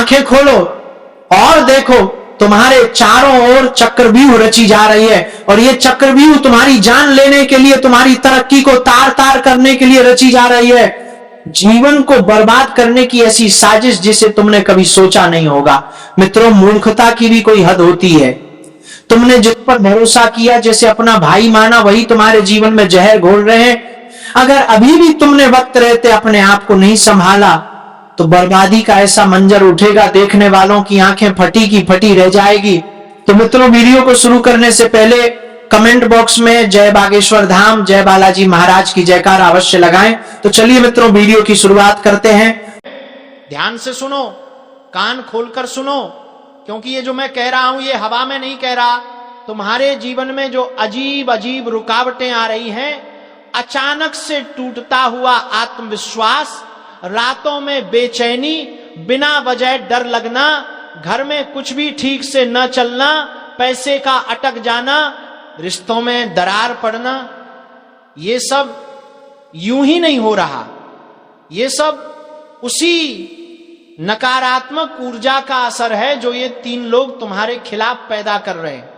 आंखें खोलो और देखो, तुम्हारे चारों ओर चक्रव्यूह रची जा रही है, और ये चक्रव्यूह तुम्हारी जान लेने के लिए, तुम्हारी तरक्की को तार तार करने के लिए रची जा रही है। जीवन को बर्बाद करने की ऐसी साजिश जिसे तुमने कभी सोचा नहीं होगा। मित्रों, मूर्खता की भी कोई हद होती है। तुमने जिस पर भरोसा किया, जैसे अपना भाई माना, वही तुम्हारे जीवन में जहर घोल रहे हैं। अगर अभी भी तुमने वक्त रहते अपने आप को नहीं संभाला तो बर्बादी का ऐसा मंजर उठेगा, देखने वालों की आंखें फटी की फटी रह जाएगी। तो मित्रों, वीडियो को शुरू करने से पहले कमेंट बॉक्स में जय बागेश्वर धाम, जय बालाजी महाराज की जयकार अवश्य लगाएं। तो चलिए मित्रों, वीडियो की शुरुआत करते हैं। ध्यान से सुनो, कान खोलकर सुनो, क्योंकि ये जो मैं कह रहा हूं ये हवा में नहीं कह रहा। तुम्हारे जीवन में जो अजीब अजीब रुकावटें आ रही हैं, अचानक से टूटता हुआ आत्मविश्वास, रातों में बेचैनी, बिना वजह डर लगना, घर में कुछ भी ठीक से न चलना, पैसे का अटक जाना, रिश्तों में दरार पड़ना, ये सब यूं ही नहीं हो रहा। ये सब उसी नकारात्मक ऊर्जा का असर है जो ये तीन लोग तुम्हारे खिलाफ पैदा कर रहे हैं।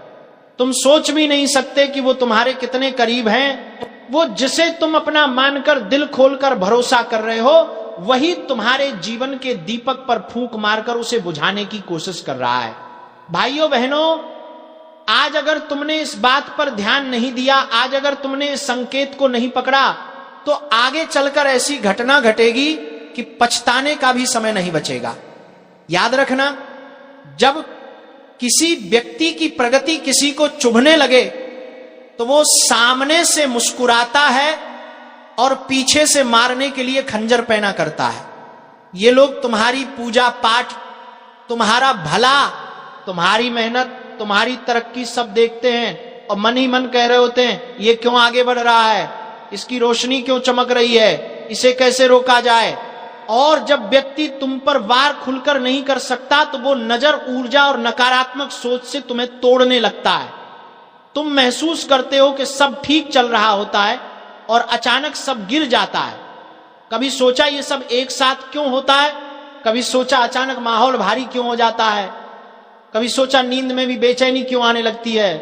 तुम सोच भी नहीं सकते कि वो तुम्हारे कितने करीब हैं। वो जिसे तुम अपना मानकर दिल खोलकर भरोसा कर रहे हो, वही तुम्हारे जीवन के दीपक पर फूंक मारकर उसे बुझाने की कोशिश कर रहा है। भाइयों बहनों, आज अगर तुमने इस बात पर ध्यान नहीं दिया, आज अगर तुमने इस संकेत को नहीं पकड़ा, तो आगे चलकर ऐसी घटना घटेगी कि पछताने का भी समय नहीं बचेगा। याद रखना, जब किसी व्यक्ति की प्रगति किसी को चुभने लगे तो वो सामने से मुस्कुराता है और पीछे से मारने के लिए खंजर पैना करता है। ये लोग तुम्हारी पूजा पाठ, तुम्हारा भला, तुम्हारी मेहनत, तुम्हारी तरक्की सब देखते हैं और मन ही मन कह रहे होते हैं, ये क्यों आगे बढ़ रहा है, इसकी रोशनी क्यों चमक रही है, इसे कैसे रोका जाए। और जब व्यक्ति तुम पर वार खुलकर नहीं कर सकता तो वो नजर, ऊर्जा और नकारात्मक सोच से तुम्हें तोड़ने लगता है। तुम महसूस करते हो कि सब ठीक चल रहा होता है और अचानक सब गिर जाता है। कभी सोचा ये सब एक साथ क्यों होता है, कभी सोचा अचानक माहौल भारी क्यों हो जाता है, कभी सोचा नींद में भी बेचैनी क्यों आने लगती है।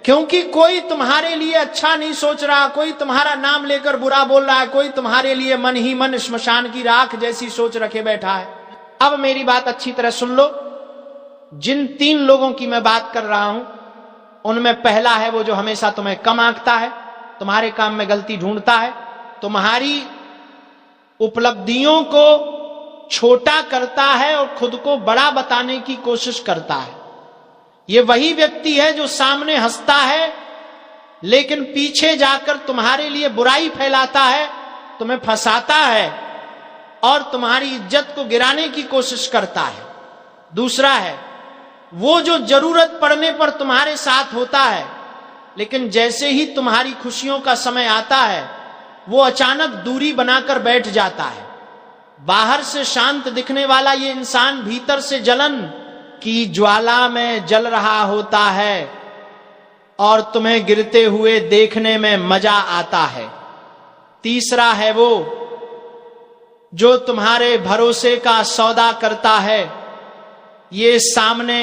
क्योंकि कोई तुम्हारे लिए अच्छा नहीं सोच रहा, कोई तुम्हारा नाम लेकर बुरा बोल रहा है, कोई तुम्हारे लिए मन ही मन श्मशान की राख जैसी सोच रखे बैठा है। अब मेरी बात अच्छी तरह सुन लो। जिन तीन लोगों की मैं बात कर रहा हूं, उनमें पहला है वो जो हमेशा तुम्हें कम आंकता है, तुम्हारे काम में गलती ढूंढता है, तुम्हारी उपलब्धियों को छोटा करता है और खुद को बड़ा बताने की कोशिश करता है। ये वही व्यक्ति है जो सामने हंसता है लेकिन पीछे जाकर तुम्हारे लिए बुराई फैलाता है, तुम्हें फंसाता है और तुम्हारी इज्जत को गिराने की कोशिश करता है। दूसरा है वो जो जरूरत पड़ने पर तुम्हारे साथ होता है, लेकिन जैसे ही तुम्हारी खुशियों का समय आता है वो अचानक दूरी बनाकर बैठ जाता है। बाहर से शांत दिखने वाला ये इंसान भीतर से जलन की ज्वाला में जल रहा होता है और तुम्हें गिरते हुए देखने में मजा आता है। तीसरा है वो जो तुम्हारे भरोसे का सौदा करता है। ये सामने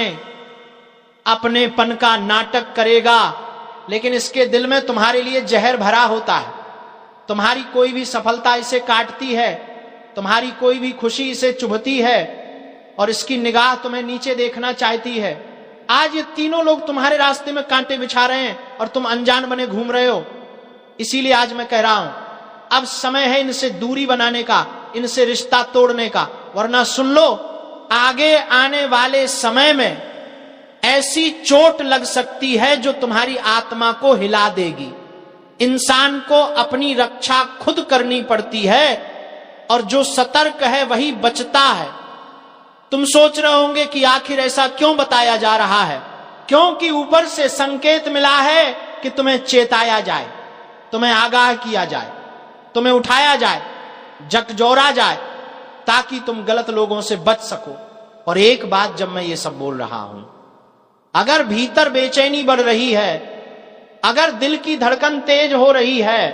अपनेपन का नाटक करेगा लेकिन इसके दिल में तुम्हारे लिए जहर भरा होता है। तुम्हारी कोई भी सफलता इसे काटती है, तुम्हारी कोई भी खुशी इसे चुभती है और इसकी निगाह तुम्हें नीचे देखना चाहती है। आज ये तीनों लोग तुम्हारे रास्ते में कांटे बिछा रहे हैं और तुम अनजान बने घूम रहे हो। इसीलिए आज मैं कह रहा हूं, अब समय है इनसे दूरी बनाने का, इनसे रिश्ता तोड़ने का, वरना सुन लो, आगे आने वाले समय में ऐसी चोट लग सकती है जो तुम्हारी आत्मा को हिला देगी। इंसान को अपनी रक्षा खुद करनी पड़ती है और जो सतर्क है वही बचता है। तुम सोच रहे होंगे कि आखिर ऐसा क्यों बताया जा रहा है, क्योंकि ऊपर से संकेत मिला है कि तुम्हें चेताया जाए, तुम्हें आगाह किया जाए, तुम्हें उठाया जाए, झकझोरा जाए, ताकि तुम गलत लोगों से बच सको। और एक बात जब मैं ये सब बोल रहा हूं, अगर भीतर बेचैनी बढ़ रही है, अगर दिल की धड़कन तेज हो रही है,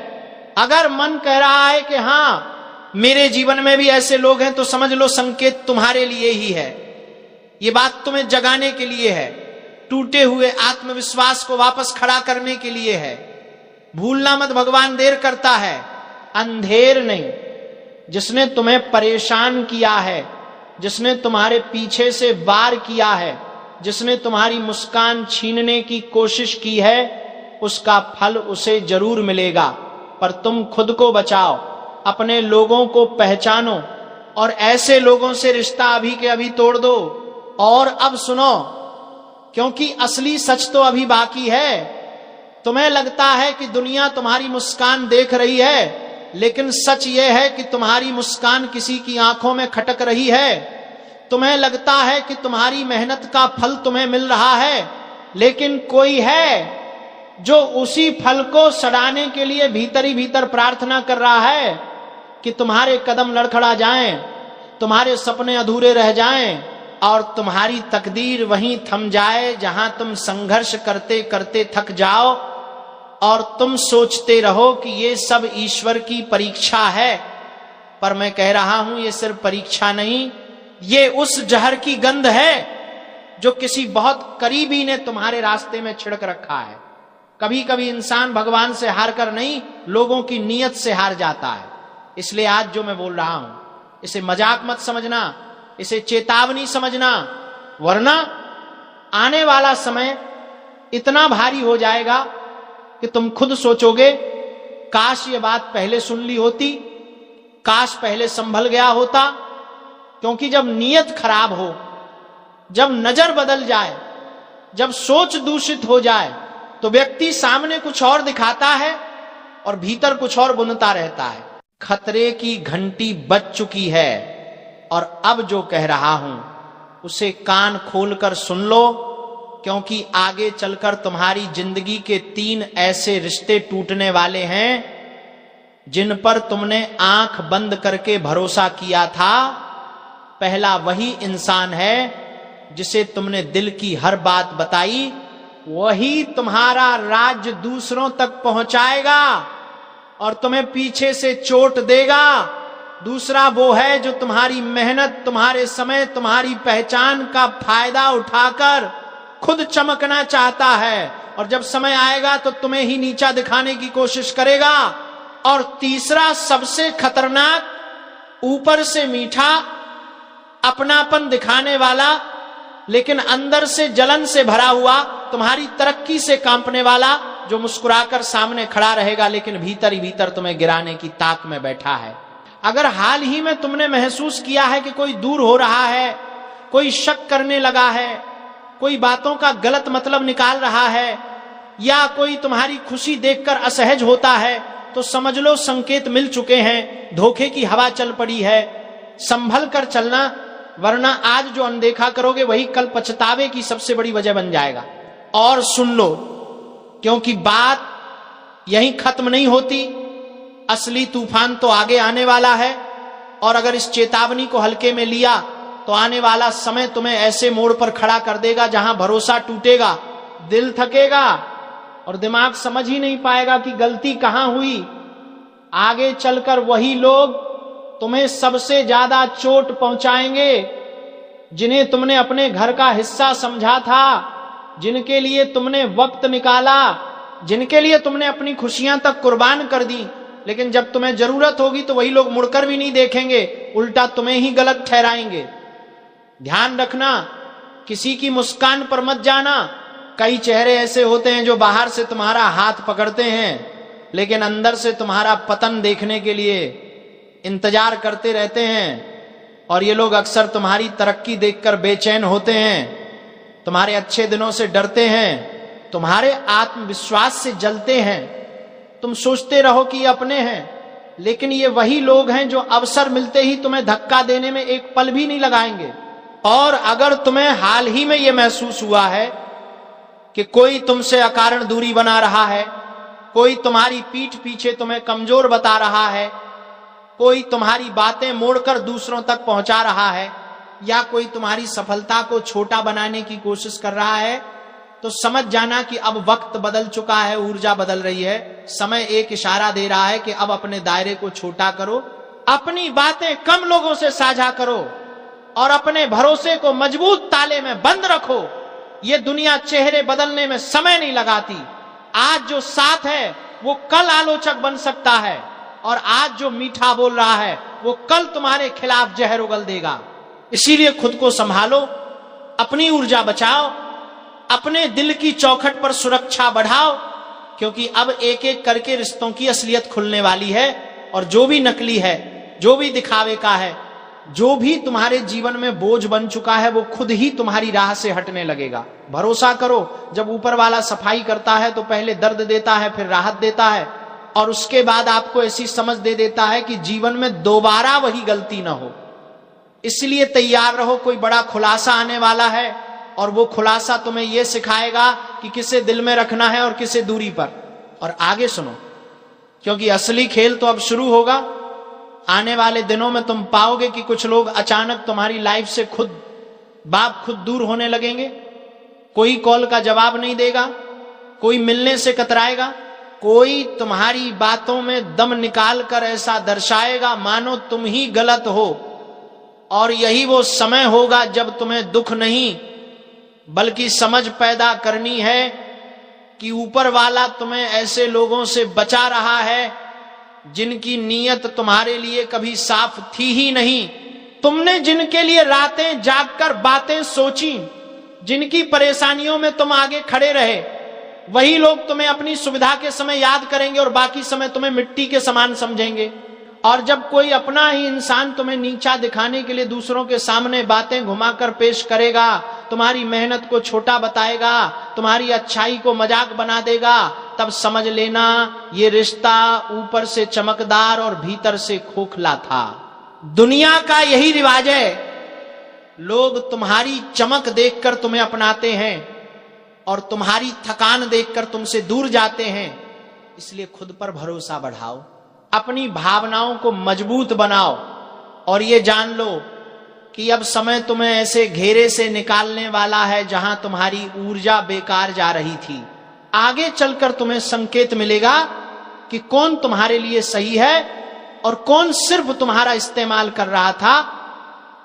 अगर मन कह रहा है कि हां मेरे जीवन में भी ऐसे लोग हैं, तो समझ लो संकेत तुम्हारे लिए ही है। ये बात तुम्हें जगाने के लिए है, टूटे हुए आत्मविश्वास को वापस खड़ा करने के लिए है। भूलना मत, भगवान देर करता है, अंधेर नहीं। जिसने तुम्हें परेशान किया है, जिसने तुम्हारे पीछे से वार किया है, जिसने तुम्हारी मुस्कान छीनने की कोशिश की है, उसका फल उसे जरूर मिलेगा। पर तुम खुद को बचाओ, अपने लोगों को पहचानो और ऐसे लोगों से रिश्ता अभी के अभी तोड़ दो। और अब सुनो, क्योंकि असली सच तो अभी बाकी है। तुम्हें लगता है कि दुनिया तुम्हारी मुस्कान देख रही है, लेकिन सच यह है कि तुम्हारी मुस्कान किसी की आंखों में खटक रही है। तुम्हें लगता है कि तुम्हारी मेहनत का फल तुम्हें मिल रहा है, लेकिन कोई है जो उसी फल को सड़ाने के लिए भीतर ही भीतर प्रार्थना कर रहा है कि तुम्हारे कदम लड़खड़ा जाएं, तुम्हारे सपने अधूरे रह जाएं और तुम्हारी तकदीर वहीं थम जाए जहां तुम संघर्ष करते करते थक जाओ और तुम सोचते रहो कि ये सब ईश्वर की परीक्षा है। पर मैं कह रहा हूं, ये सिर्फ परीक्षा नहीं, ये उस जहर की गंध है जो किसी बहुत करीबी ने तुम्हारे रास्ते में छिड़क रखा है। कभी कभी इंसान भगवान से हार कर नहीं, लोगों की नीयत से हार जाता है। इसलिए आज जो मैं बोल रहा हूं, इसे मजाक मत समझना, इसे चेतावनी समझना, वरना आने वाला समय इतना भारी हो जाएगा कि तुम खुद सोचोगे, काश ये बात पहले सुन ली होती, काश पहले संभल गया होता। क्योंकि जब नीयत खराब हो, जब नजर बदल जाए, जब सोच दूषित हो जाए, तो व्यक्ति सामने कुछ और दिखाता है और भीतर कुछ और बुनता रहता है। खतरे की घंटी बज चुकी है और अब जो कह रहा हूं उसे कान खोलकर सुन लो, क्योंकि आगे चलकर तुम्हारी जिंदगी के 3 ऐसे रिश्ते टूटने वाले हैं जिन पर तुमने आंख बंद करके भरोसा किया था। पहला वही इंसान है जिसे तुमने दिल की हर बात बताई, वही तुम्हारा राज दूसरों तक पहुंचाएगा और तुम्हें पीछे से चोट देगा। दूसरा वो है जो तुम्हारी मेहनत, तुम्हारे समय, तुम्हारी पहचान का फायदा उठाकर खुद चमकना चाहता है और जब समय आएगा तो तुम्हें ही नीचा दिखाने की कोशिश करेगा। और तीसरा सबसे खतरनाक, ऊपर से मीठा, अपनापन दिखाने वाला, लेकिन अंदर से जलन से भरा हुआ, तुम्हारी तरक्की से कांपने वाला, जो मुस्कुराकर सामने खड़ा रहेगा लेकिन भीतर ही भीतर तुम्हें गिराने की ताक में बैठा है। अगर हाल ही में तुमने महसूस किया है कि कोई दूर हो रहा है, कोई शक करने लगा है, कोई बातों का गलत मतलब निकाल रहा है, या कोई तुम्हारी खुशी देखकर असहज होता है, तो समझ लो संकेत मिल चुके हैं, धोखे की हवा चल पड़ी है। संभल कर चलना, वरना आज जो अनदेखा करोगे वही कल पछतावे की सबसे बड़ी वजह बन जाएगा। और सुन लो, क्योंकि बात यहीं खत्म नहीं होती, असली तूफान तो आगे आने वाला है। और अगर इस चेतावनी को हल्के में लिया तो आने वाला समय तुम्हें ऐसे मोड़ पर खड़ा कर देगा जहां भरोसा टूटेगा, दिल थकेगा और दिमाग समझ ही नहीं पाएगा कि गलती कहां हुई। आगे चलकर वही लोग तुम्हें सबसे ज्यादा चोट पहुंचाएंगे जिन्हें तुमने अपने घर का हिस्सा समझा था, जिनके लिए तुमने वक्त निकाला, जिनके लिए तुमने अपनी खुशियां तक कुर्बान कर दी। लेकिन जब तुम्हें जरूरत होगी तो वही लोग मुड़कर भी नहीं देखेंगे, उल्टा तुम्हें ही गलत ठहराएंगे। ध्यान रखना, किसी की मुस्कान पर मत जाना। कई चेहरे ऐसे होते हैं जो बाहर से तुम्हारा हाथ पकड़ते हैं लेकिन अंदर से तुम्हारा पतन देखने के लिए इंतजार करते रहते हैं। और ये लोग अक्सर तुम्हारी तरक्की देखकर बेचैन होते हैं, तुम्हारे अच्छे दिनों से डरते हैं, तुम्हारे आत्मविश्वास से जलते हैं। तुम सोचते रहो कि ये अपने हैं, लेकिन ये वही लोग हैं जो अवसर मिलते ही तुम्हें धक्का देने में एक पल भी नहीं लगाएंगे। और अगर तुम्हें हाल ही में यह महसूस हुआ है कि कोई तुमसे अकारण दूरी बना रहा है, कोई तुम्हारी पीठ पीछे तुम्हें कमजोर बता रहा है, कोई तुम्हारी बातें मोड़कर दूसरों तक पहुंचा रहा है, या कोई तुम्हारी सफलता को छोटा बनाने की कोशिश कर रहा है, तो समझ जाना कि अब वक्त बदल चुका है, ऊर्जा बदल रही है। समय एक इशारा दे रहा है कि अब अपने दायरे को छोटा करो, अपनी बातें कम लोगों से साझा करो और अपने भरोसे को मजबूत ताले में बंद रखो। ये दुनिया चेहरे बदलने में समय नहीं लगाती। आज जो साथ है वो कल आलोचक बन सकता है, और आज जो मीठा बोल रहा है वो कल तुम्हारे खिलाफ जहर उगल देगा। इसीलिए खुद को संभालो, अपनी ऊर्जा बचाओ, अपने दिल की चौखट पर सुरक्षा बढ़ाओ, क्योंकि अब एक एक करके रिश्तों की असलियत खुलने वाली है। और जो भी नकली है, जो भी दिखावे का है, जो भी तुम्हारे जीवन में बोझ बन चुका है, वो खुद ही तुम्हारी राह से हटने लगेगा। भरोसा करो, जब ऊपर वाला सफाई करता है तो पहले दर्द देता है, फिर राहत देता है, और उसके बाद आपको ऐसी समझ दे देता है कि जीवन में दोबारा वही गलती ना हो। इसलिए तैयार रहो, कोई बड़ा खुलासा आने वाला है, और वो खुलासा तुम्हें यह सिखाएगा कि किसे दिल में रखना है और किसे दूरी पर। और आगे सुनो, क्योंकि असली खेल तो अब शुरू होगा। आने वाले दिनों में तुम पाओगे कि कुछ लोग अचानक तुम्हारी लाइफ से खुद दूर होने लगेंगे। कोई कॉल का जवाब नहीं देगा, कोई मिलने से कतराएगा, कोई तुम्हारी बातों में दम निकाल कर ऐसा दर्शाएगा मानो तुम ही गलत हो। और यही वो समय होगा जब तुम्हें दुख नहीं बल्कि समझ पैदा करनी है कि ऊपर वाला तुम्हें ऐसे लोगों से बचा रहा है जिनकी नीयत तुम्हारे लिए कभी साफ थी ही नहीं। तुमने जिनके लिए रातें जागकर बातें सोची, जिनकी परेशानियों में तुम आगे खड़े रहे, वही लोग तुम्हें अपनी सुविधा के समय याद करेंगे और बाकी समय तुम्हें मिट्टी के समान समझेंगे। और जब कोई अपना ही इंसान तुम्हें नीचा दिखाने के लिए दूसरों के सामने बातें घुमाकर पेश करेगा, तुम्हारी मेहनत को छोटा बताएगा, तुम्हारी अच्छाई को मजाक बना देगा, तब समझ लेना ये रिश्ता ऊपर से चमकदार और भीतर से खोखला था। दुनिया का यही रिवाज है, लोग तुम्हारी चमक देखकर तुम्हें अपनाते हैं और तुम्हारी थकान देखकर तुमसे दूर जाते हैं। इसलिए खुद पर भरोसा बढ़ाओ, अपनी भावनाओं को मजबूत बनाओ, और ये जान लो कि अब समय तुम्हें ऐसे घेरे से निकालने वाला है जहां तुम्हारी ऊर्जा बेकार जा रही थी। आगे चलकर तुम्हें संकेत मिलेगा कि कौन तुम्हारे लिए सही है और कौन सिर्फ तुम्हारा इस्तेमाल कर रहा था,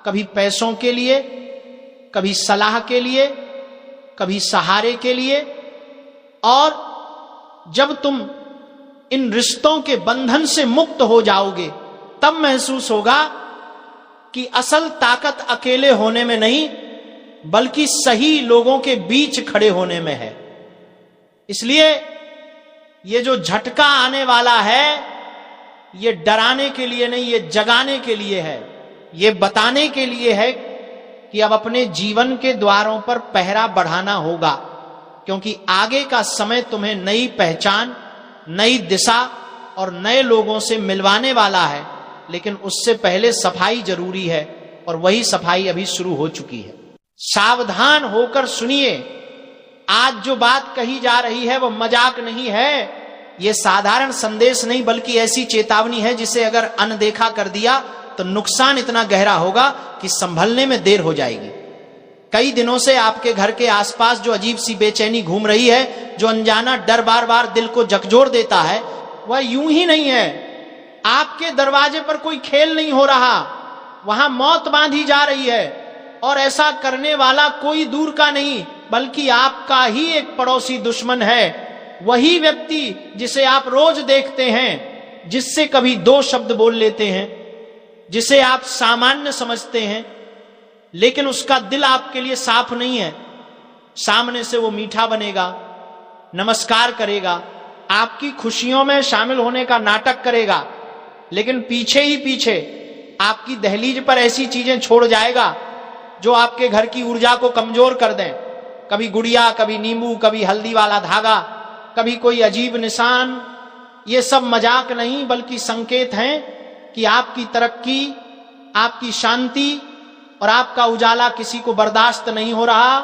कभी पैसों के लिए, कभी सलाह के लिए, कभी सहारे के लिए। और जब तुम इन रिश्तों के बंधन से मुक्त हो जाओगे, तब महसूस होगा कि असल ताकत अकेले होने में नहीं बल्कि सही लोगों के बीच खड़े होने में है। इसलिए ये जो झटका आने वाला है, ये डराने के लिए नहीं, ये जगाने के लिए है, ये बताने के लिए है कि अब अपने जीवन के द्वारों पर पहरा बढ़ाना होगा, क्योंकि आगे का समय तुम्हें नई पहचान, नई दिशा और नए लोगों से मिलवाने वाला है। लेकिन उससे पहले सफाई जरूरी है, और वही सफाई अभी शुरू हो चुकी है। सावधान होकर सुनिए, आज जो बात कही जा रही है वो मजाक नहीं है, ये साधारण संदेश नहीं बल्कि ऐसी चेतावनी है जिसे अगर अनदेखा कर दिया तो नुकसान इतना गहरा होगा कि संभलने में देर हो जाएगी। कई दिनों से आपके घर के आसपास जो अजीब सी बेचैनी घूम रही है, जो अनजाना डर बार बार दिल को झकझोर देता है, वह यूं ही नहीं है। आपके दरवाजे पर कोई खेल नहीं हो रहा, वहां मौत बांधी जा रही है, और ऐसा करने वाला कोई दूर का नहीं बल्कि आपका ही एक पड़ोसी दुश्मन है। वही व्यक्ति जिसे आप रोज देखते हैं, जिससे कभी दो शब्द बोल लेते हैं, जिसे आप सामान्य समझते हैं, लेकिन उसका दिल आपके लिए साफ नहीं है। सामने से वो मीठा बनेगा, नमस्कार करेगा, आपकी खुशियों में शामिल होने का नाटक करेगा, लेकिन पीछे ही पीछे आपकी दहलीज पर ऐसी चीजें छोड़ जाएगा जो आपके घर की ऊर्जा को कमजोर कर दें। कभी गुड़िया, कभी नींबू, कभी हल्दी वाला धागा, कभी कोई अजीब निशान। ये सब मजाक नहीं बल्कि संकेत हैं कि आपकी तरक्की, आपकी शांति और आपका उजाला किसी को बर्दाश्त नहीं हो रहा।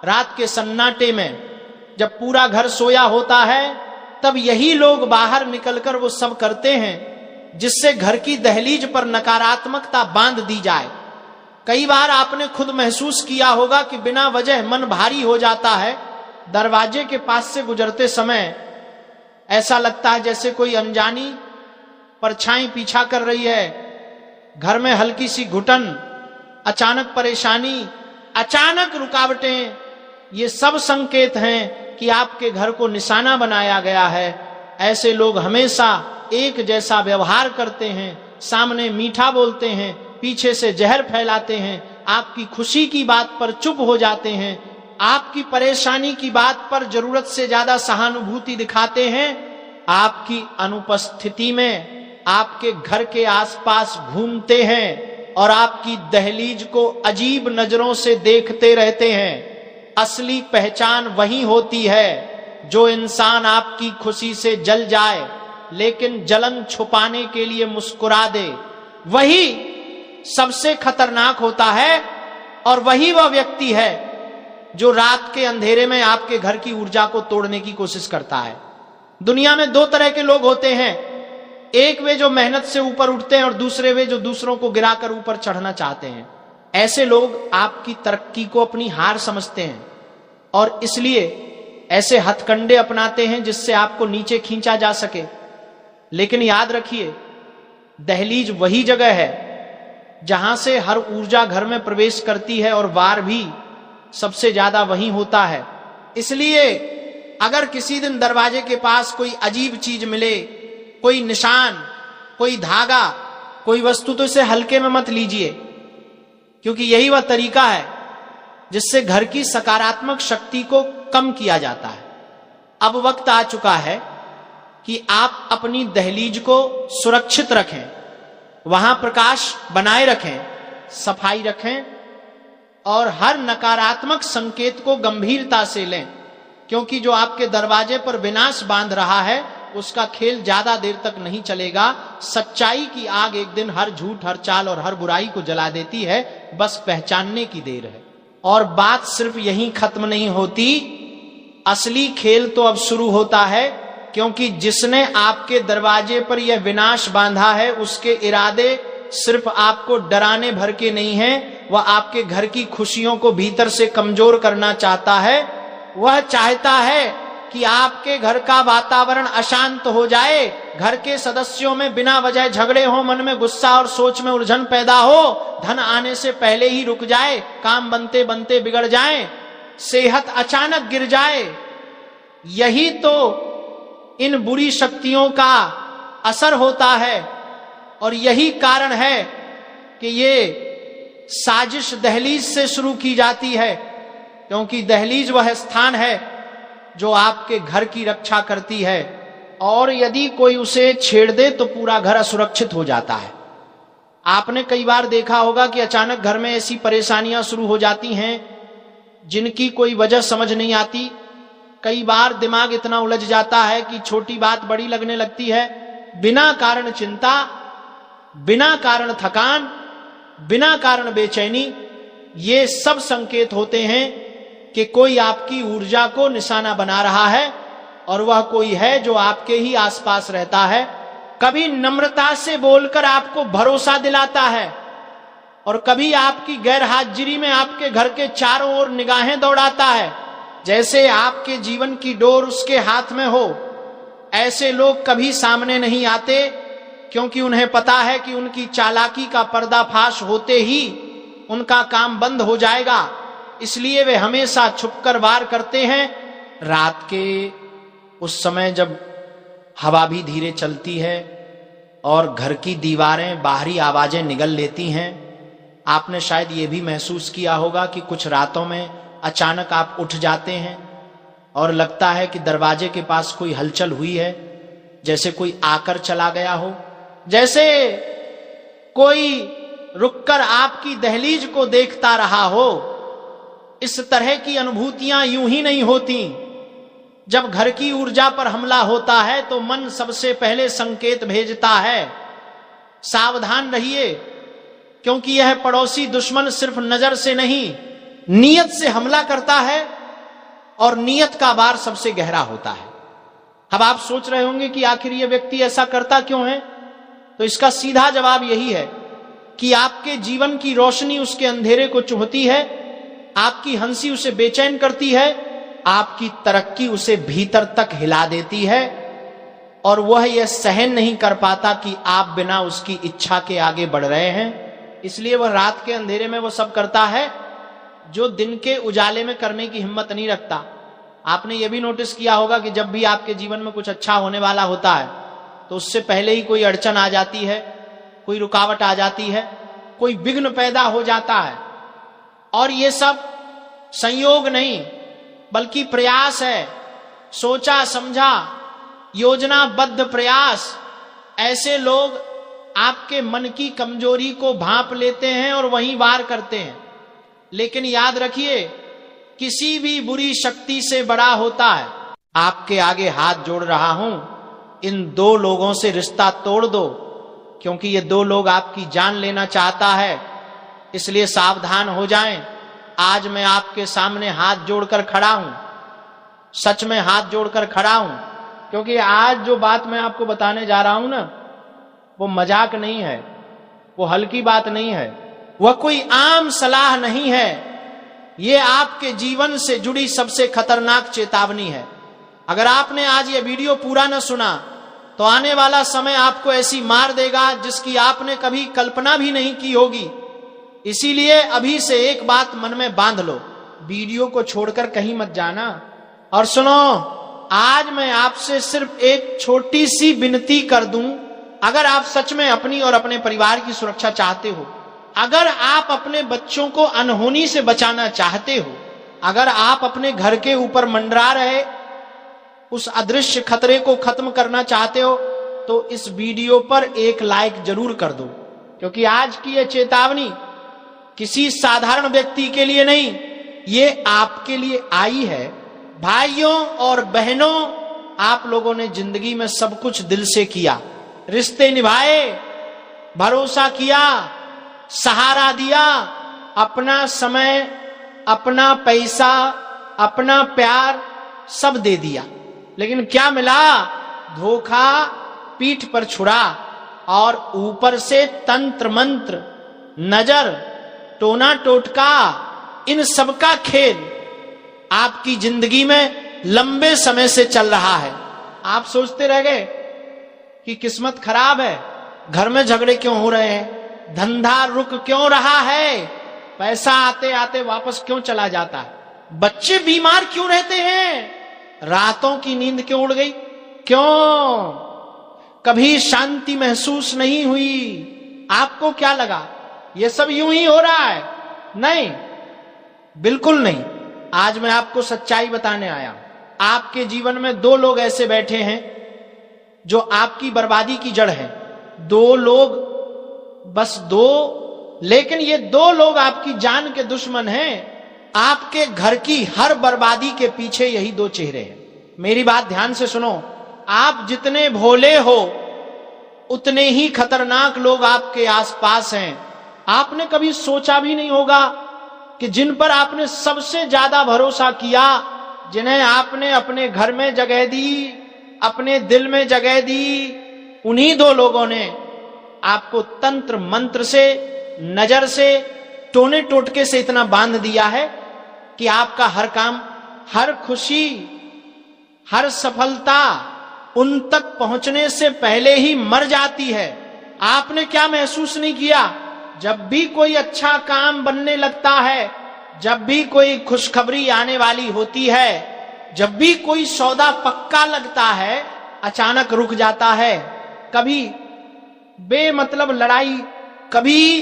रात के सन्नाटे में जब पूरा घर सोया होता है, तब यही लोग बाहर निकलकर वो सब करते हैं जिससे घर की दहलीज पर नकारात्मकता बांध दी जाए। कई बार आपने खुद महसूस किया होगा कि बिना वजह मन भारी हो जाता है। दरवाजे के पास से गुजरते समय ऐसा लगता है जैसे कोई अनजानी परछाई पीछा कर रही है। घर में हल्की सी घुटन, अचानक परेशानी, अचानक रुकावटें, ये सब संकेत हैं कि आपके घर को निशाना बनाया गया है। ऐसे लोग हमेशा एक जैसा व्यवहार करते हैं, सामने मीठा बोलते हैं, पीछे से जहर फैलाते हैं, आपकी खुशी की बात पर चुप हो जाते हैं, आपकी परेशानी की बात पर जरूरत से ज्यादा सहानुभूति दिखाते हैं, आपकी अनुपस्थिति में आपके घर के आसपास घूमते हैं और आपकी दहलीज को अजीब नजरों से देखते रहते हैं। असली पहचान वही होती है जो इंसान आपकी खुशी से जल जाए लेकिन जलन छुपाने के लिए मुस्कुरा दे, वही सबसे खतरनाक होता है। और वही वह व्यक्ति है जो रात के अंधेरे में आपके घर की ऊर्जा को तोड़ने की कोशिश करता है। दुनिया में दो तरह के लोग होते हैं, एक वे जो मेहनत से ऊपर उठते हैं और दूसरे वे जो दूसरों को गिराकर ऊपर चढ़ना चाहते हैं। ऐसे लोग आपकी तरक्की को अपनी हार समझते हैं और इसलिए ऐसे हथकंडे अपनाते हैं जिससे आपको नीचे खींचा जा सके। लेकिन याद रखिए, दहलीज वही जगह है जहां से हर ऊर्जा घर में प्रवेश करती है और वार भी सबसे ज्यादा वही होता है। इसलिए अगर किसी दिन दरवाजे के पास कोई अजीब चीज मिले, कोई निशान, कोई धागा, कोई वस्तु, तो इसे हल्के में मत लीजिए, क्योंकि यही वह तरीका है जिससे घर की सकारात्मक शक्ति को कम किया जाता है। अब वक्त आ चुका है कि आप अपनी दहलीज को सुरक्षित रखें, वहां प्रकाश बनाए रखें, सफाई रखें और हर नकारात्मक संकेत को गंभीरता से लें, क्योंकि जो आपके दरवाजे पर विनाश बांध रहा है उसका खेल ज्यादा देर तक नहीं चलेगा। सच्चाई की आग एक दिन हर झूठ, हर चाल और हर बुराई को जला देती है, बस पहचानने की देर है। और बात सिर्फ यहीं खत्म नहीं होती, असली खेल तो अब शुरू होता है, क्योंकि जिसने आपके दरवाजे पर यह विनाश बांधा है उसके इरादे सिर्फ आपको डराने भर के नहीं हैं, वह आपके घर की खुशियों को भीतर से कमजोर करना चाहता है। वह चाहता है कि आपके घर का वातावरण अशांत हो जाए, घर के सदस्यों में बिना वजह झगड़े हो, मन में गुस्सा और सोच में उलझन पैदा हो, धन आने से पहले ही रुक जाए, काम बनते बनते बिगड़ जाए, सेहत अचानक गिर जाए। यही तो इन बुरी शक्तियों का असर होता है और यही कारण है कि ये साजिश दहलीज से शुरू की जाती है, क्योंकि दहलीज वह स्थान है जो आपके घर की रक्षा करती है और यदि कोई उसे छेड़ दे तो पूरा घर असुरक्षित हो जाता है। आपने कई बार देखा होगा कि अचानक घर में ऐसी परेशानियां शुरू हो जाती हैं जिनकी कोई वजह समझ नहीं आती। कई बार दिमाग इतना उलझ जाता है कि छोटी बात बड़ी लगने लगती है। बिना कारण चिंता, बिना कारण थकान, बिना कारण बेचैनी, ये सब संकेत होते हैं कि कोई आपकी ऊर्जा को निशाना बना रहा है और वह कोई है जो आपके ही आसपास रहता है। कभी नम्रता से बोलकर आपको भरोसा दिलाता है और कभी आपकी गैर हाजिरी में आपके घर के चारों ओर निगाहें दौड़ाता है, जैसे आपके जीवन की डोर उसके हाथ में हो। ऐसे लोग कभी सामने नहीं आते, क्योंकि उन्हें पता है कि उनकी चालाकी का पर्दाफाश होते ही उनका काम बंद हो जाएगा। इसलिए वे हमेशा छुपकर वार करते हैं। रात के उस समय जब हवा भी धीरे चलती है और घर की दीवारें बाहरी आवाजें निगल लेती हैं, आपने शायद ये भी महसूस किया होगा कि कुछ रातों में अचानक आप उठ जाते हैं और लगता है कि दरवाजे के पास कोई हलचल हुई है, जैसे कोई आकर चला गया हो, जैसे कोई रुककर आपकी दहलीज को देखता रहा हो। इस तरह की अनुभूतियां यूं ही नहीं होती। जब घर की ऊर्जा पर हमला होता है तो मन सबसे पहले संकेत भेजता है, सावधान रहिए, क्योंकि यह पड़ोसी दुश्मन सिर्फ नजर से नहीं, नीयत से हमला करता है और नीयत का वार सबसे गहरा होता है। अब आप सोच रहे होंगे कि आखिर यह व्यक्ति ऐसा करता क्यों है? तो इसका सीधा जवाब यही है कि आपके जीवन की रोशनी उसके अंधेरे को चुभती है, आपकी हंसी उसे बेचैन करती है, आपकी तरक्की उसे भीतर तक हिला देती है और वह यह सहन नहीं कर पाता कि आप बिना उसकी इच्छा के आगे बढ़ रहे हैं। इसलिए वह रात के अंधेरे में वो सब करता है जो दिन के उजाले में करने की हिम्मत नहीं रखता। आपने ये भी नोटिस किया होगा कि जब भी आपके जीवन में कुछ अच्छा होने वाला होता है तो उससे पहले ही कोई अड़चन आ जाती है, कोई रुकावट आ जाती है, कोई विघ्न पैदा हो जाता है। और ये सब संयोग नहीं बल्कि प्रयास है, सोचा समझा योजनाबद्ध प्रयास। ऐसे लोग आपके मन की कमजोरी को भांप लेते हैं और वहीं वार करते हैं। लेकिन याद रखिए, किसी भी बुरी शक्ति से बड़ा होता है। आपके आगे हाथ जोड़ रहा हूं, इन दो लोगों से रिश्ता तोड़ दो, क्योंकि ये दो लोग आपकी जान लेना चाहता है। इसलिए सावधान हो जाएं। आज मैं आपके सामने हाथ जोड़कर खड़ा हूं, सच में हाथ जोड़कर खड़ा हूं, क्योंकि आज जो बात मैं आपको बताने जा रहा हूं ना, वो मजाक नहीं है, वो हल्की बात नहीं है, वह कोई आम सलाह नहीं है। ये आपके जीवन से जुड़ी सबसे खतरनाक चेतावनी है। अगर आपने आज ये वीडियो पूरा न सुना तो आने वाला समय आपको ऐसी मार देगा जिसकी आपने कभी कल्पना भी नहीं की होगी। इसीलिए अभी से एक बात मन में बांध लो, वीडियो को छोड़कर कहीं मत जाना। और सुनो, आज मैं आपसे सिर्फ एक छोटी सी विनती कर दूं। अगर आप सच में अपनी और अपने परिवार की सुरक्षा चाहते हो, अगर आप अपने बच्चों को अनहोनी से बचाना चाहते हो, अगर आप अपने घर के ऊपर मंडरा रहे उस अदृश्य खतरे को खत्म करना चाहते हो, तो इस वीडियो पर एक लाइक जरूर कर दो, क्योंकि आज की यह चेतावनी किसी साधारण व्यक्ति के लिए नहीं, ये आपके लिए आई है। भाइयों और बहनों, आप लोगों ने जिंदगी में सब कुछ दिल से किया, रिश्ते निभाए, भरोसा किया, सहारा दिया, अपना समय, अपना पैसा, अपना प्यार सब दे दिया। लेकिन क्या मिला? धोखा, पीठ पर छुरा और ऊपर से तंत्र मंत्र, नजर, टोना टोटका, इन सबका खेल आपकी जिंदगी में लंबे समय से चल रहा है। आप सोचते रह गए कि किस्मत खराब है, घर में झगड़े क्यों हो रहे हैं, धंधा रुक क्यों रहा है, पैसा आते आते वापस क्यों चला जाता है, बच्चे बीमार क्यों रहते हैं, रातों की नींद क्यों उड़ गई, क्यों कभी शांति महसूस नहीं हुई। आपको क्या लगा ये सब यूं ही हो रहा है? नहीं, बिल्कुल नहीं। आज मैं आपको सच्चाई बताने आया हूं। आपके जीवन में दो लोग ऐसे बैठे हैं जो आपकी बर्बादी की जड़ है। दो लोग, बस दो, लेकिन ये दो लोग आपकी जान के दुश्मन हैं। आपके घर की हर बर्बादी के पीछे यही दो चेहरे हैं। मेरी बात ध्यान से सुनो, आप जितने भोले हो उतने ही खतरनाक लोग आपके आसपास हैं। आपने कभी सोचा भी नहीं होगा कि जिन पर आपने सबसे ज्यादा भरोसा किया, जिन्हें आपने अपने घर में जगह दी, अपने दिल में जगह दी, उन्हीं दो लोगों ने आपको तंत्र मंत्र से, नजर से, टोने टोटके से इतना बांध दिया है कि आपका हर काम, हर खुशी, हर सफलता उन तक पहुंचने से पहले ही मर जाती है। आपने क्या महसूस नहीं किया? जब भी कोई अच्छा काम बनने लगता है, जब भी कोई खुशखबरी आने वाली होती है, जब भी कोई सौदा पक्का लगता है, अचानक रुक जाता है। कभी बेमतलब लड़ाई, कभी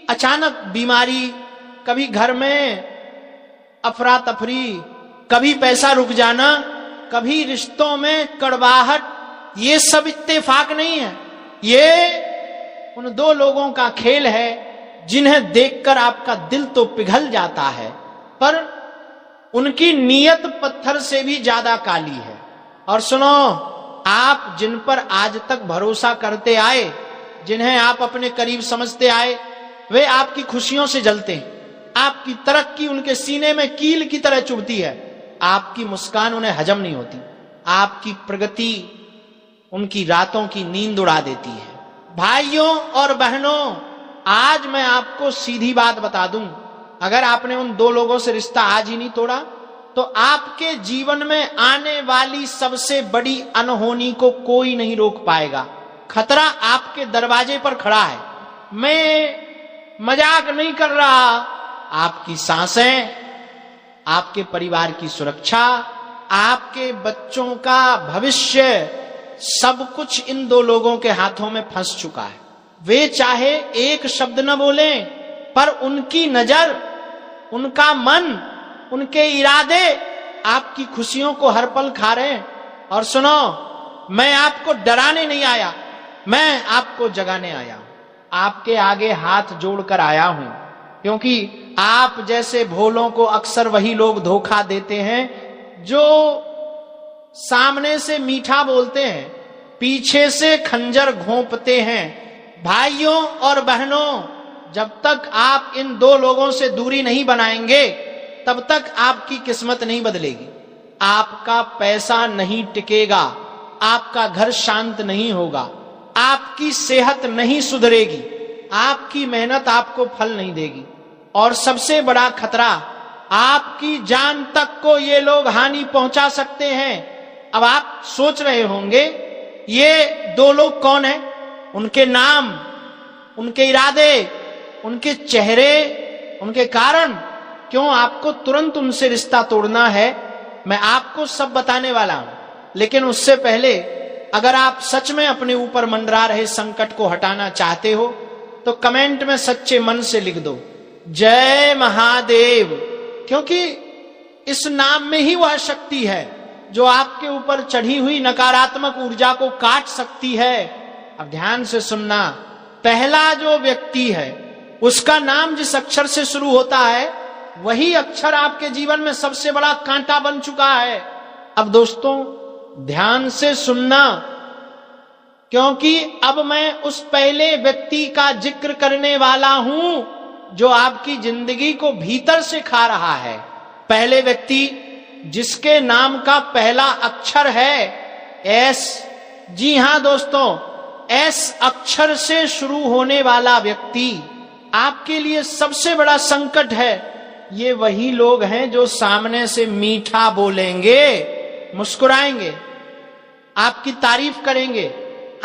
अचानक बीमारी, कभी घर में अफरा तफरी, कभी पैसा रुक जाना, कभी रिश्तों में कड़वाहट। ये सब इत्तेफाक नहीं है, ये उन दो लोगों का खेल है जिन्हें देखकर आपका दिल तो पिघल जाता है, पर उनकी नीयत पत्थर से भी ज्यादा काली है। और सुनो, आप जिन पर आज तक भरोसा करते आए, जिन्हें आप अपने करीब समझते आए, वे आपकी खुशियों से जलते हैं। आपकी तरक्की उनके सीने में कील की तरह चुभती है। आपकी मुस्कान उन्हें हजम नहीं होती। आपकी प्रगति उनकी रातों की नींद उड़ा देती है। भाइयों और बहनों, आज मैं आपको सीधी बात बता दूं, अगर आपने उन दो लोगों से रिश्ता आज ही नहीं तोड़ा, तो आपके जीवन में आने वाली सबसे बड़ी अनहोनी को कोई नहीं रोक पाएगा। खतरा आपके दरवाजे पर खड़ा है। मैं मजाक नहीं कर रहा। आपकी सांसें, आपके परिवार की सुरक्षा, आपके बच्चों का भविष्य, सब कुछ इन दो लोगों के हाथों में फंस चुका है। वे चाहे एक शब्द न बोलें, पर उनकी नजर, उनका मन, उनके इरादे आपकी खुशियों को हर पल खा रहे हैं। और सुनो, मैं आपको डराने नहीं आया, मैं आपको जगाने आया हूं। आपके आगे हाथ जोड़कर आया हूं, क्योंकि आप जैसे भोलों को अक्सर वही लोग धोखा देते हैं जो सामने से मीठा बोलते हैं, पीछे से खंजर घोंपते हैं। भाइयों और बहनों, जब तक आप इन दो लोगों से दूरी नहीं बनाएंगे, तब तक आपकी किस्मत नहीं बदलेगी। आपका पैसा नहीं टिकेगा, आपका घर शांत नहीं होगा, आपकी सेहत नहीं सुधरेगी, आपकी मेहनत आपको फल नहीं देगी। और सबसे बड़ा खतरा, आपकी जान तक को ये लोग हानि पहुंचा सकते हैं। अब आप सोच रहे होंगे ये दो लोग कौन हैं? उनके नाम, उनके इरादे, उनके चेहरे, उनके कारण, क्यों आपको तुरंत उनसे रिश्ता तोड़ना है, मैं आपको सब बताने वाला हूं। लेकिन उससे पहले, अगर आप सच में अपने ऊपर मंडरा रहे संकट को हटाना चाहते हो, तो कमेंट में सच्चे मन से लिख दो, जय महादेव। क्योंकि इस नाम में ही वह शक्ति है जो आपके ऊपर चढ़ी हुई नकारात्मक ऊर्जा को काट सकती है। अब ध्यान से सुनना, पहला जो व्यक्ति है उसका नाम जिस अक्षर से शुरू होता है, वही अक्षर आपके जीवन में सबसे बड़ा कांटा बन चुका है। अब दोस्तों ध्यान से सुनना, क्योंकि अब मैं उस पहले व्यक्ति का जिक्र करने वाला हूं जो आपकी जिंदगी को भीतर से खा रहा है। पहले व्यक्ति जिसके नाम का पहला अक्षर है एस। जी हां दोस्तों, एस अक्षर से शुरू होने वाला व्यक्ति आपके लिए सबसे बड़ा संकट है। ये वही लोग हैं जो सामने से मीठा बोलेंगे, मुस्कुराएंगे, आपकी तारीफ करेंगे,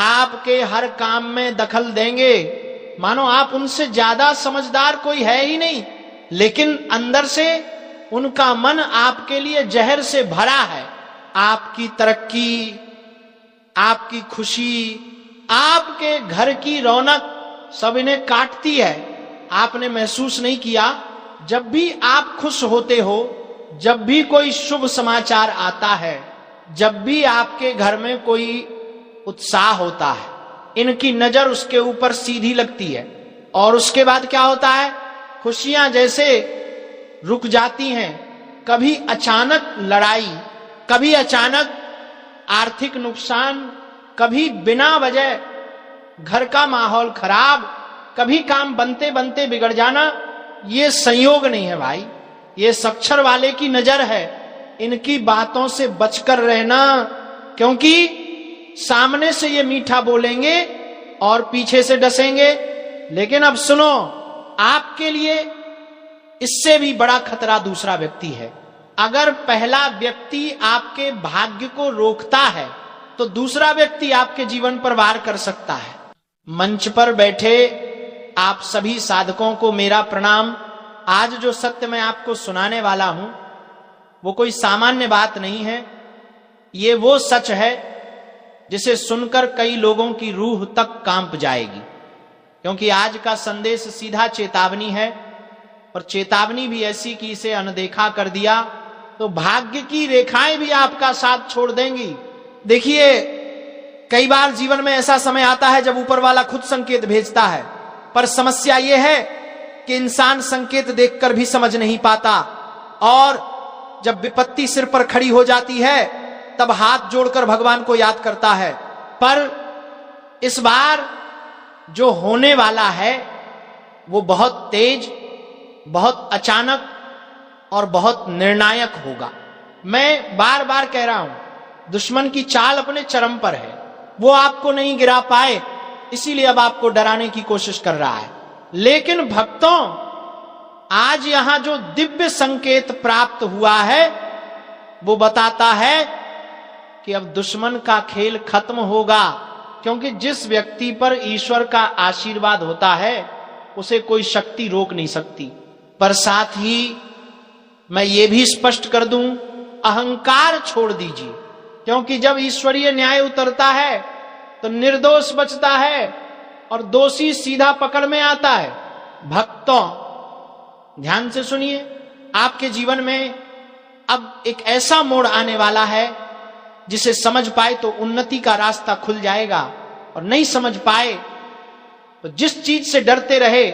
आपके हर काम में दखल देंगे, मानो आप उनसे ज्यादा समझदार कोई है ही नहीं, लेकिन अंदर से उनका मन आपके लिए जहर से भरा है। आपकी तरक्की, आपकी खुशी, आपके घर की रौनक सब इन्हें काटती है। आपने महसूस नहीं किया, जब भी आप खुश होते हो, जब भी कोई शुभ समाचार आता है, जब भी आपके घर में कोई उत्साह होता है, इनकी नजर उसके ऊपर सीधी लगती है। और उसके बाद क्या होता है, खुशियां जैसे रुक जाती हैं। कभी अचानक लड़ाई, कभी अचानक आर्थिक नुकसान, कभी बिना वजह घर का माहौल खराब, कभी काम बनते बनते बिगड़ जाना। ये संयोग नहीं है भाई, ये अक्षर वाले की नजर है। इनकी बातों से बचकर रहना, क्योंकि सामने से ये मीठा बोलेंगे और पीछे से डसेंगे। लेकिन अब सुनो, आपके लिए इससे भी बड़ा खतरा दूसरा व्यक्ति है। अगर पहला व्यक्ति आपके भाग्य को रोकता है, तो दूसरा व्यक्ति आपके जीवन पर वार कर सकता है। मंच पर बैठे आप सभी साधकों को मेरा प्रणाम। आज जो सत्य मैं आपको सुनाने वाला हूं, वो कोई सामान्य बात नहीं है। ये वो सच है जिसे सुनकर कई लोगों की रूह तक कांप जाएगी, क्योंकि आज का संदेश सीधा चेतावनी है। और चेतावनी भी ऐसी कि इसे अनदेखा कर दिया तो भाग्य की रेखाएं भी आपका साथ छोड़ देंगी। देखिए, कई बार जीवन में ऐसा समय आता है जब ऊपर वाला खुद संकेत भेजता है, पर समस्या यह है कि इंसान संकेत देखकर भी समझ नहीं पाता, और जब विपत्ति सिर पर खड़ी हो जाती है तब हाथ जोड़कर भगवान को याद करता है। पर इस बार जो होने वाला है वो बहुत तेज, बहुत अचानक और बहुत निर्णायक होगा। मैं बार बार कह रहा हूं, दुश्मन की चाल अपने चरम पर है। वो आपको नहीं गिरा पाए, इसीलिए अब आपको डराने की कोशिश कर रहा है। लेकिन भक्तों, आज यहां जो दिव्य संकेत प्राप्त हुआ है वो बताता है कि अब दुश्मन का खेल खत्म होगा, क्योंकि जिस व्यक्ति पर ईश्वर का आशीर्वाद होता है उसे कोई शक्ति रोक नहीं सकती। पर साथ ही मैं ये भी स्पष्ट कर दूं, अहंकार छोड़ दीजिए, क्योंकि जब ईश्वरीय न्याय उतरता है तो निर्दोष बचता है और दोषी सीधा पकड़ में आता है। भक्तों, ध्यान से सुनिए, आपके जीवन में अब एक ऐसा मोड़ आने वाला है जिसे समझ पाए तो उन्नति का रास्ता खुल जाएगा, और नहीं समझ पाए तो जिस चीज से डरते रहे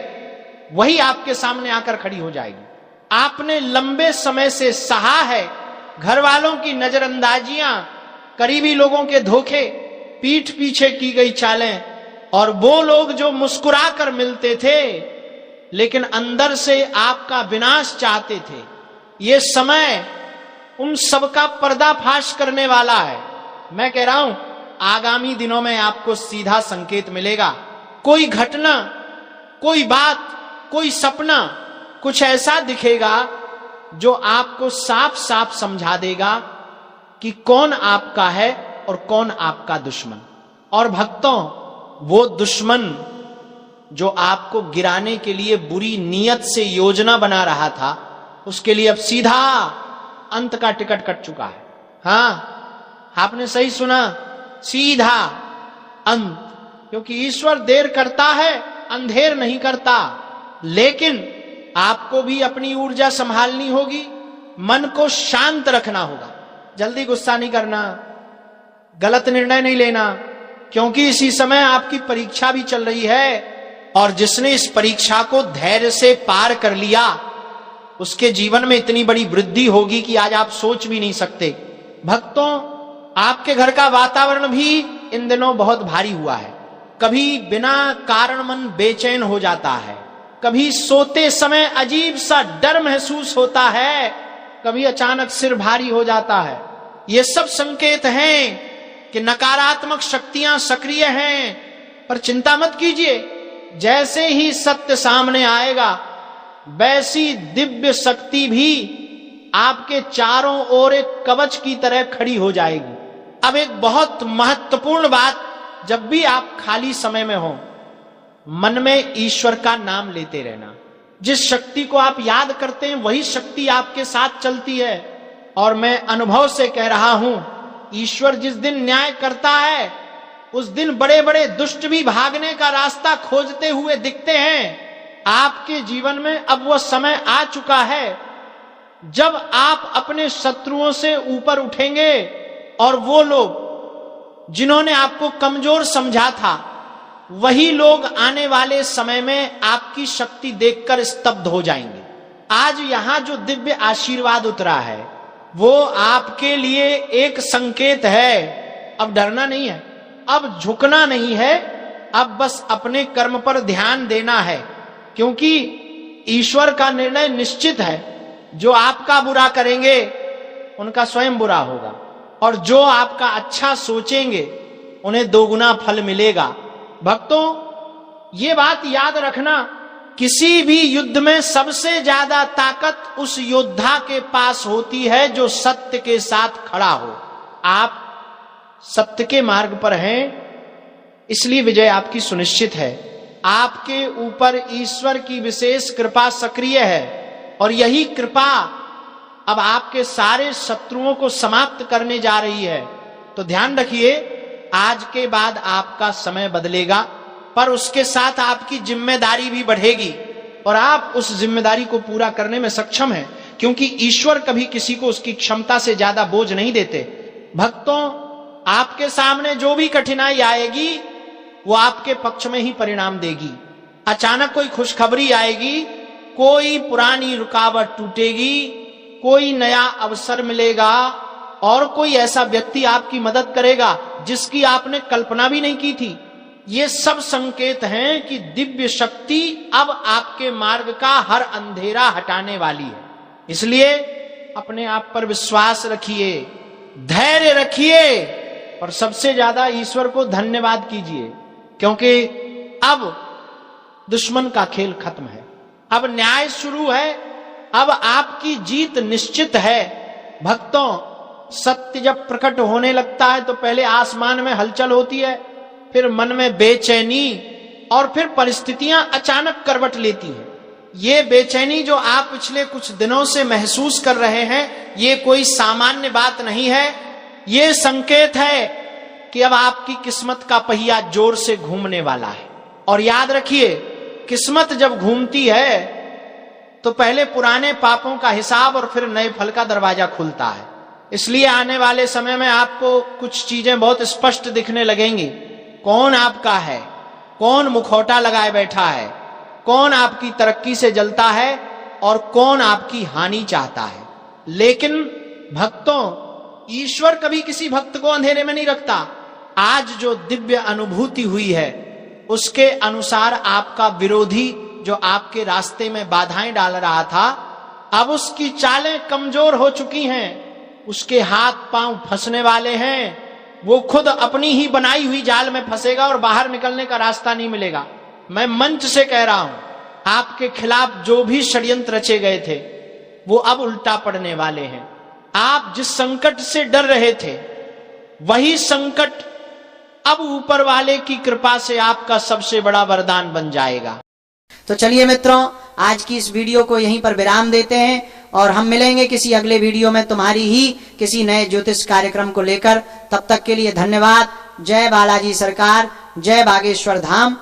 वही आपके सामने आकर खड़ी हो जाएगी। आपने लंबे समय से सहा है घर वालों की नजरअंदाजियां, करीबी लोगों के धोखे, पीठ पीछे की गई चालें, और वो लोग जो मुस्कुरा कर मिलते थे लेकिन अंदर से आपका विनाश चाहते थे। ये समय उन सबका पर्दाफाश करने वाला है। मैं कह रहा हूं, आगामी दिनों में आपको सीधा संकेत मिलेगा। कोई घटना, कोई बात, कोई सपना, कुछ ऐसा दिखेगा जो आपको साफ साफ समझा देगा कि कौन आपका है और कौन आपका दुश्मन। और भक्तों, वो दुश्मन जो आपको गिराने के लिए बुरी नीयत से योजना बना रहा था, उसके लिए अब सीधा अंत का टिकट कट चुका है। हां, आपने सही सुना, सीधा अंत। क्योंकि ईश्वर देर करता है, अंधेर नहीं करता। लेकिन आपको भी अपनी ऊर्जा संभालनी होगी, मन को शांत रखना होगा, जल्दी गुस्सा नहीं करना, गलत निर्णय नहीं लेना, क्योंकि इसी समय आपकी परीक्षा भी चल रही है। और जिसने इस परीक्षा को धैर्य से पार कर लिया, उसके जीवन में इतनी बड़ी वृद्धि होगी कि आज आप सोच भी नहीं सकते। भक्तों, आपके घर का वातावरण भी इन दिनों बहुत भारी हुआ है। कभी बिना कारण मन बेचैन हो जाता है, कभी सोते समय अजीब सा डर महसूस होता है, कभी अचानक सिर भारी हो जाता है। ये सब संकेत हैं कि नकारात्मक शक्तियां सक्रिय हैं। पर चिंता मत कीजिए, जैसे ही सत्य सामने आएगा वैसी दिव्य शक्ति भी आपके चारों ओर एक कवच की तरह खड़ी हो जाएगी। अब एक बहुत महत्वपूर्ण बात, जब भी आप खाली समय में हो, मन में ईश्वर का नाम लेते रहना। जिस शक्ति को आप याद करते हैं वही शक्ति आपके साथ चलती है। और मैं अनुभव से कह रहा हूं, ईश्वर जिस दिन न्याय करता है उस दिन बड़े बड़े दुष्ट भी भागने का रास्ता खोजते हुए दिखते हैं। आपके जीवन में अब वह समय आ चुका है जब आप अपने शत्रुओं से ऊपर उठेंगे, और वो लोग जिन्होंने आपको कमजोर समझा था, वही लोग आने वाले समय में आपकी शक्ति देखकर स्तब्ध हो जाएंगे। आज यहां जो दिव्य आशीर्वाद उतरा है वो आपके लिए एक संकेत है। अब डरना नहीं है, अब झुकना नहीं है, अब बस अपने कर्म पर ध्यान देना है, क्योंकि ईश्वर का निर्णय निश्चित है। जो आपका बुरा करेंगे उनका स्वयं बुरा होगा, और जो आपका अच्छा सोचेंगे उन्हें दोगुना फल मिलेगा। भक्तों, ये बात याद रखना, किसी भी युद्ध में सबसे ज्यादा ताकत उस योद्धा के पास होती है जो सत्य के साथ खड़ा हो। आप सत्य के मार्ग पर हैं, इसलिए विजय आपकी सुनिश्चित है। आपके ऊपर ईश्वर की विशेष कृपा सक्रिय है, और यही कृपा अब आपके सारे शत्रुओं को समाप्त करने जा रही है। तो ध्यान रखिए, आज के बाद आपका समय बदलेगा, पर उसके साथ आपकी जिम्मेदारी भी बढ़ेगी, और आप उस जिम्मेदारी को पूरा करने में सक्षम हैं, क्योंकि ईश्वर कभी किसी को उसकी क्षमता से ज्यादा बोझ नहीं देते। भक्तों, आपके सामने जो भी कठिनाई आएगी वो आपके पक्ष में ही परिणाम देगी। अचानक कोई खुशखबरी आएगी, कोई पुरानी रुकावट टूटेगी, कोई नया अवसर मिलेगा, और कोई ऐसा व्यक्ति आपकी मदद करेगा जिसकी आपने कल्पना भी नहीं की थी। ये सब संकेत हैं कि दिव्य शक्ति अब आपके मार्ग का हर अंधेरा हटाने वाली है। इसलिए अपने आप पर विश्वास रखिए, धैर्य रखिए, और सबसे ज्यादा ईश्वर को धन्यवाद कीजिए, क्योंकि अब दुश्मन का खेल खत्म है, अब न्याय शुरू है, अब आपकी जीत निश्चित है। भक्तों, सत्य जब प्रकट होने लगता है तो पहले आसमान में हलचल होती है, फिर मन में बेचैनी, और फिर परिस्थितियां अचानक करवट लेती हैं। ये बेचैनी जो आप पिछले कुछ दिनों से महसूस कर रहे हैं, ये कोई सामान्य बात नहीं है। ये संकेत है कि अब आपकी किस्मत का पहिया जोर से घूमने वाला है। और याद रखिए, किस्मत जब घूमती है तो पहले पुराने पापों का हिसाब और फिर नए फल का दरवाजा खुलता है। इसलिए आने वाले समय में आपको कुछ चीजें बहुत स्पष्ट दिखने लगेंगी। कौन आपका है, कौन मुखौटा लगाए बैठा है, कौन आपकी तरक्की से जलता है और कौन आपकी हानि चाहता है। लेकिन भक्तों, ईश्वर कभी किसी भक्त को अंधेरे में नहीं रखता। आज जो दिव्य अनुभूति हुई है उसके अनुसार आपका विरोधी जो आपके रास्ते में बाधाएं डाल रहा था, अब उसकी चालें कमजोर हो चुकी हैं, उसके हाथ पांव फंसने वाले हैं। वो खुद अपनी ही बनाई हुई जाल में फंसेगा और बाहर निकलने का रास्ता नहीं मिलेगा। मैं मंच से कह रहा हूं, आपके खिलाफ जो भी षड्यंत्र रचे गए थे वो अब उल्टा पड़ने वाले हैं। आप जिस संकट से डर रहे थे वही संकट अब ऊपर वाले की कृपा से आपका सबसे बड़ा वरदान बन जाएगा। तो चलिए मित्रों, आज की इस वीडियो को यहीं पर विराम देते हैं और हम मिलेंगे किसी अगले वीडियो में तुम्हारी ही किसी नए ज्योतिष कार्यक्रम को लेकर। तब तक के लिए धन्यवाद। जय बालाजी सरकार, जय बागेश्वर धाम।